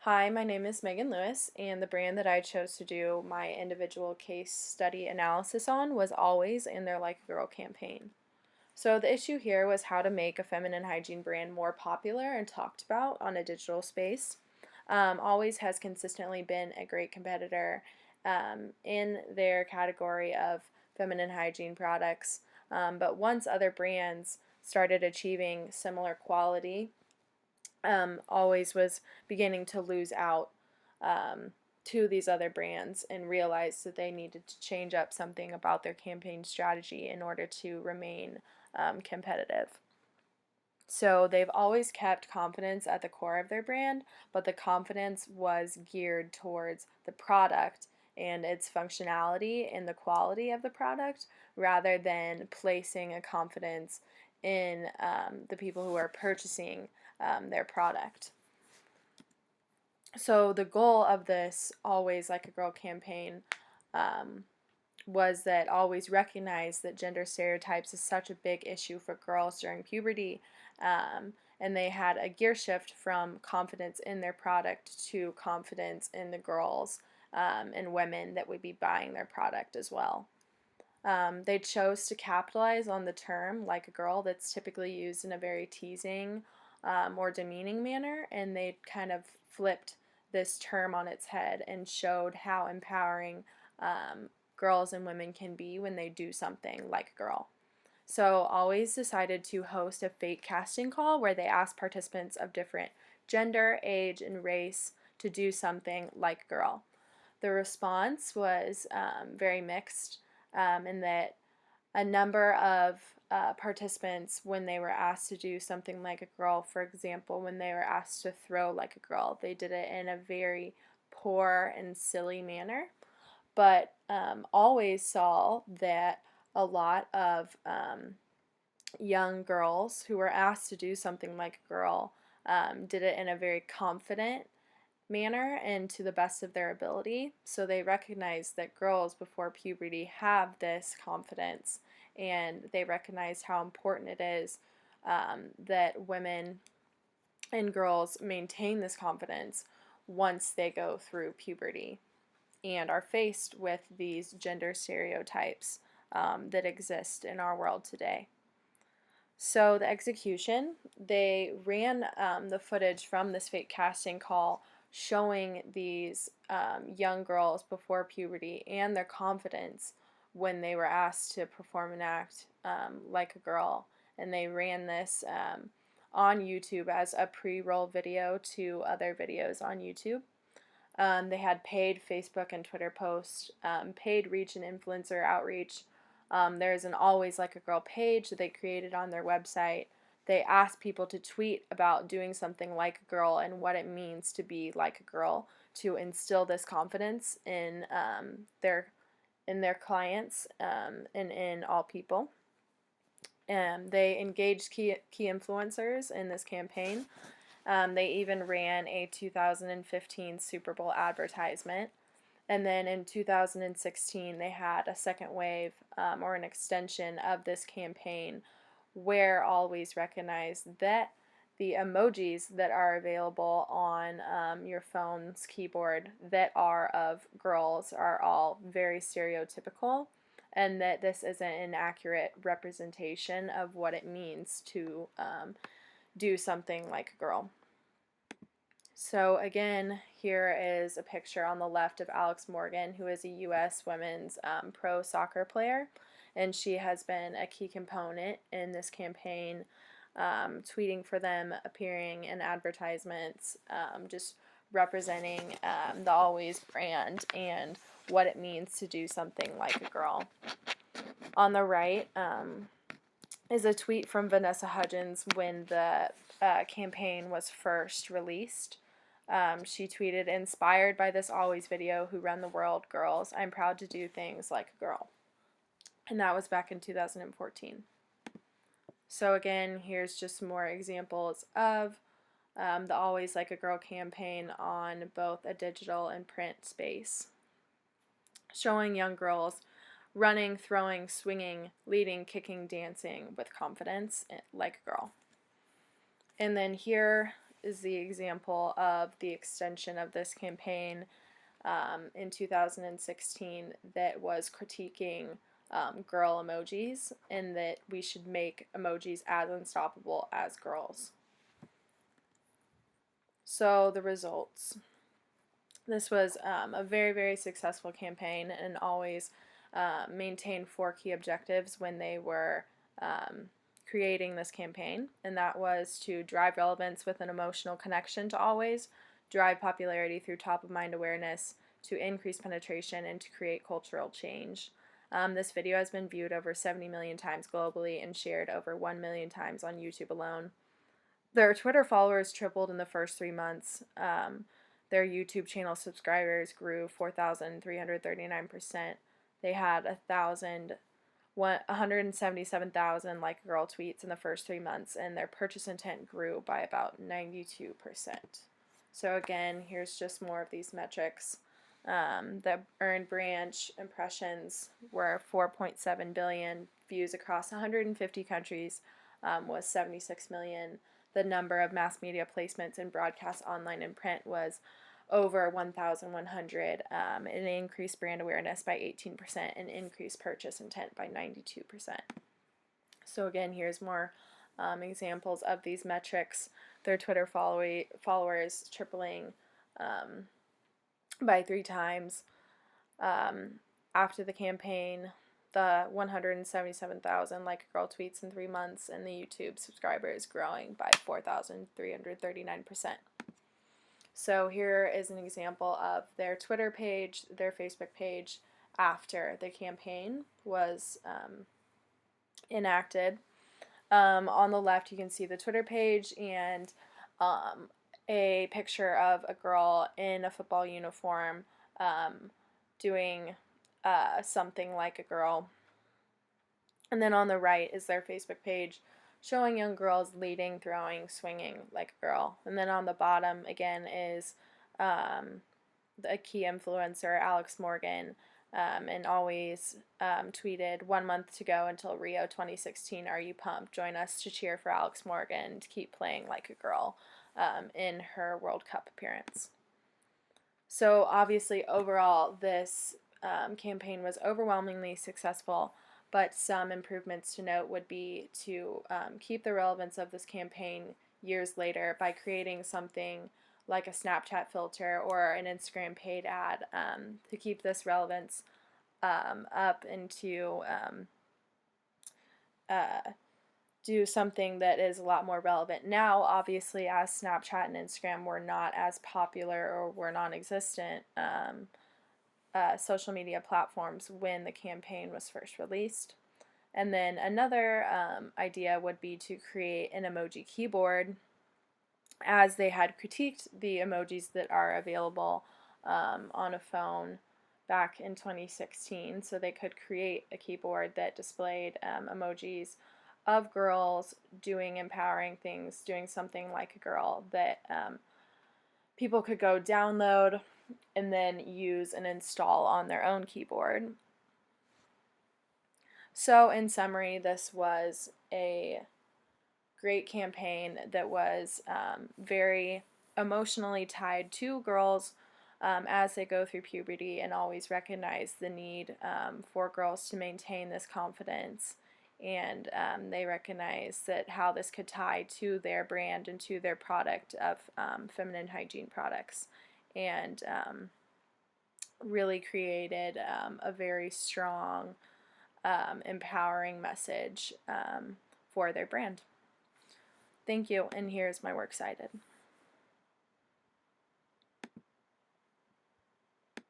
Hi, my name is Megan Lewis, and the brand that I chose to do my individual case study analysis on was Always and their Like a Girl campaign. So, the issue here was how to make a feminine hygiene brand more popular and talked about on a digital space. Always has consistently been a great competitor in their category of feminine hygiene products, but once other brands started achieving similar quality, Always was beginning to lose out to these other brands and realized that they needed to change up something about their campaign strategy in order to remain competitive. So they've always kept confidence at the core of their brand, but the confidence was geared towards the product and its functionality and the quality of the product rather than placing a confidence in the people who are purchasing their product. So the goal of this Always Like a Girl campaign um, was that Always recognized that gender stereotypes is such a big issue for girls during puberty, and they had a gear shift from confidence in their product to confidence in the girls and women that would be buying their product as well. They chose to capitalize on the term like a girl that's typically used in a very teasing or demeaning manner, and they kind of flipped this term on its head and showed how empowering girls and women can be when they do something like a girl. So, Always decided to host a fake casting call where they asked participants of different gender, age, and race to do something like a girl. The response was very mixed in that a number of participants, when they were asked to do something like a girl, for example, when they were asked to throw like a girl, they did it in a very poor and silly manner. But Always saw that a lot of young girls who were asked to do something like a girl did it in a very confident manner and to the best of their ability. So they recognize that girls before puberty have this confidence, and they recognize how important it is that women and girls maintain this confidence once they go through puberty and are faced with these gender stereotypes that exist in our world today. So, the execution, they ran the footage from this fake casting call showing these young girls before puberty and their confidence when they were asked to perform an act like a girl. And they ran this on YouTube as a pre roll video to other videos on YouTube. They had paid Facebook and Twitter posts, paid reach and influencer outreach. There's an Always Like a Girl page that they created on their website. They asked people to tweet about doing something like a girl and what it means to be like a girl to instill this confidence in their clients and in all people. They engaged key influencers in this campaign. They even ran a 2015 Super Bowl advertisement. And then in 2016, they had a second wave or an extension of this campaign where Always recognized that the emojis that are available on your phone's keyboard that are of girls are all very stereotypical, and that this isn't an accurate representation of what it means to do something like a girl. So again, here is a picture on the left of Alex Morgan, who is a U.S. women's pro soccer player, and she has been a key component in this campaign, tweeting for them, appearing in advertisements, just representing the Always brand and what it means to do something like a girl. On the right is a tweet from Vanessa Hudgens when the campaign was first released. She tweeted, "Inspired by this Always video, who run the world, girls. I'm proud to do things like a girl." And that was back in 2014. So again, here's just more examples of the Always Like a Girl campaign on both a digital and print space, showing young girls running, throwing, swinging, leading, kicking, dancing with confidence like a girl. And then here is the example of the extension of this campaign in 2016 that was critiquing girl emojis, and that we should make emojis as unstoppable as girls. So the results. This was a very, very successful campaign, and always maintained 4 key objectives when they were creating this campaign, and that was to drive relevance with an emotional connection to always, drive popularity through top-of-mind awareness, to increase penetration, and to create cultural change. This video has been viewed over 70 million times globally and shared over 1 million times on YouTube alone. Their Twitter followers tripled in the first 3 months. Their YouTube channel subscribers grew 4,339%. They had 177,000 like a girl tweets in the first 3 months, and their purchase intent grew by about 92%. So again, here's just more of these metrics. The earned branch impressions were 4.7 billion, views across 150 countries was 76 million. The number of mass media placements in broadcast, online, and print was over 1,100. It increased brand awareness by 18% and increased purchase intent by 92%. So again, here's more examples of these metrics. Their Twitter followers tripling by 3 times after the campaign, the 177,000 like a girl tweets in 3 months, and the YouTube subscribers growing by 4,339%. So here is an example of their Twitter page, their Facebook page after the campaign was enacted. On the left, you can see the Twitter page and a picture of a girl in a football uniform doing something like a girl. And then on the right is their Facebook page showing young girls leading, throwing, swinging like a girl. And then on the bottom, again, is a key influencer, Alex Morgan, and always tweeted, 1 month to go until Rio 2016. Are you pumped? Join us to cheer for Alex Morgan to keep playing like a girl in her World Cup appearance. So obviously, overall, this campaign was overwhelmingly successful, but some improvements to note would be to keep the relevance of this campaign years later by creating something like a Snapchat filter or an Instagram paid ad to keep this relevance up, and to do something that is a lot more relevant. Now, obviously, as Snapchat and Instagram were not as popular or were non-existent social media platforms when the campaign was first released. And then another idea would be to create an emoji keyboard, as they had critiqued the emojis that are available on a phone back in 2016. So they could create a keyboard that displayed emojis of girls doing empowering things, doing something like a girl, that people could go download and then use and install on their own keyboard. So in summary, this was a great campaign that was very emotionally tied to girls as they go through puberty, and always recognize the need for girls to maintain this confidence. And they recognize that how this could tie to their brand and to their product of feminine hygiene products, and really created a very strong, empowering message for their brand. Thank you, and here's my works cited.